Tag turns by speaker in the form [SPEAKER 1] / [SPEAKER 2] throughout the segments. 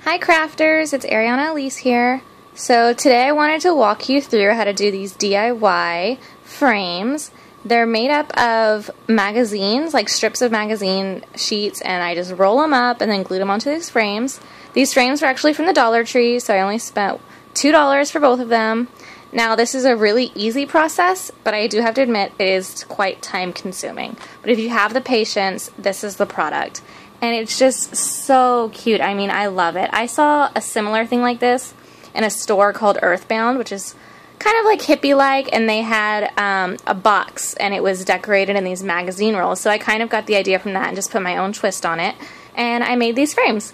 [SPEAKER 1] Hi crafters, it's Ariana Elise here. So today I wanted to walk you through how to do these DIY frames. They're made up of magazines, like strips of magazine sheets, and I just roll them up and then glue them onto these frames. These frames were actually from the Dollar Tree, so I only spent $2 for both of them. Now this is a really easy process, but I do have to admit it is quite time consuming. But if you have the patience, this is the product. And it's just so cute. I mean, I love it. I saw a similar thing like this in a store called Earthbound, which is kind of like hippie-like, and they had a box, and it was decorated in these magazine rolls. So I kind of got the idea from that and just put my own twist on it, and I made these frames.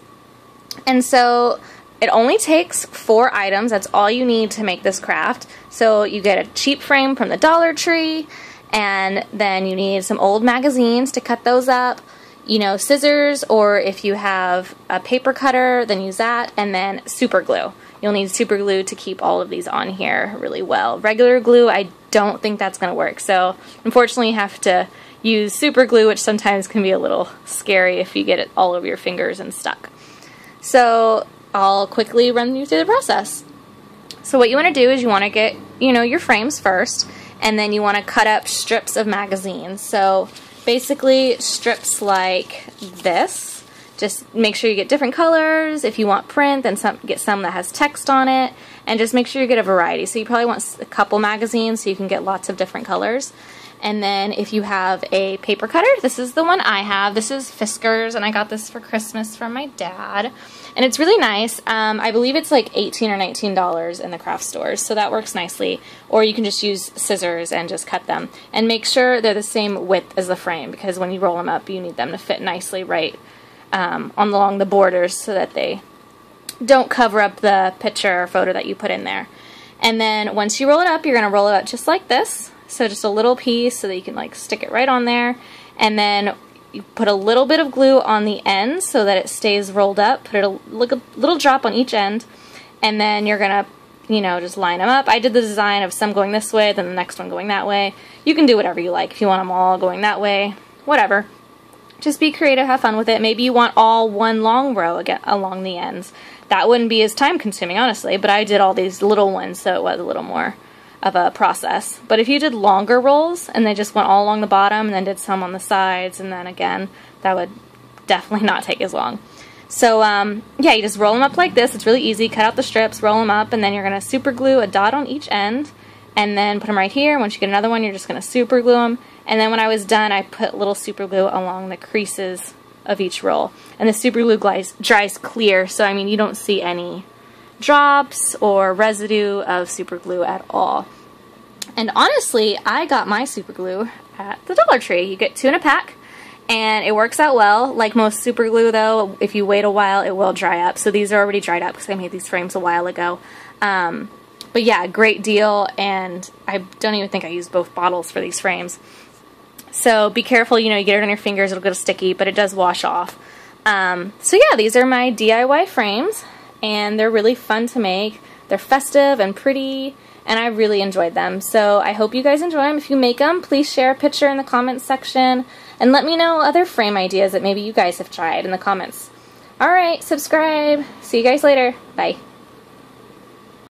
[SPEAKER 1] And so it only takes 4 items. That's all you need to make this craft. So you get a cheap frame from the Dollar Tree, and then you need some old magazines to cut those up. You know, scissors, or if you have a paper cutter, then use that, and then super glue. You'll need super glue to keep all of these on here really well. Regular glue, I don't think that's going to work, so unfortunately you have to use super glue, which sometimes can be a little scary if you get it all over your fingers and stuck. So I'll quickly run you through the process. So what you want to do is you want to get, you know, your frames first, and then you want to cut up strips of magazines. So basically strips like this. Just make sure you get different colors. If you want print, then get some that has text on it, and just make sure you get a variety. So you probably want a couple magazines so you can get lots of different colors. And then if you have a paper cutter, this is the one I have. This is Fiskars, and I got this for Christmas from my dad. And it's really nice. I believe it's like $18 or $19 in the craft stores, so that works nicely. Or you can just use scissors and just cut them. And make sure they're the same width as the frame, because when you roll them up, you need them to fit nicely right along the borders so that they don't cover up the picture or photo that you put in there. And then once you roll it up, you're going to roll it up just like this. So just a little piece so that you can like stick it right on there. And then you put a little bit of glue on the ends so that it stays rolled up. Put a little drop on each end. And then you're going to, you know, just line them up. I did the design of some going this way, then the next one going that way. You can do whatever you like. If you want them all going that way, whatever. Just be creative, have fun with it. Maybe you want all one long row again along the ends. That wouldn't be as time consuming, honestly, but I did all these little ones, so it was a little more of a process. But if you did longer rolls and they just went all along the bottom and then did some on the sides and then again, that would definitely not take as long. So yeah, you just roll them up like this. It's really easy. Cut out the strips, roll them up, and then you're going to super glue a dot on each end and then put them right here. Once you get another one, you're just going to super glue them. And then when I was done, I put little super glue along the creases of each roll. And the super glue dries clear, so I mean you don't see any drops or residue of super glue at all. And honestly, I got my super glue at the Dollar Tree. You get 2 in a pack, and it works out well. Like most super glue though, if you wait a while, it will dry up. So these are already dried up because I made these frames a while ago. But yeah, great deal, and I don't even think I used both bottles for these frames. So be careful, you know, you get it on your fingers, it'll get sticky, but it does wash off. So yeah, these are my DIY frames, and they're really fun to make. They're festive and pretty, and I really enjoyed them. So I hope you guys enjoy them. If you make them, please share a picture in the comments section, and let me know other frame ideas that maybe you guys have tried in the comments. Alright, subscribe. See you guys later. Bye.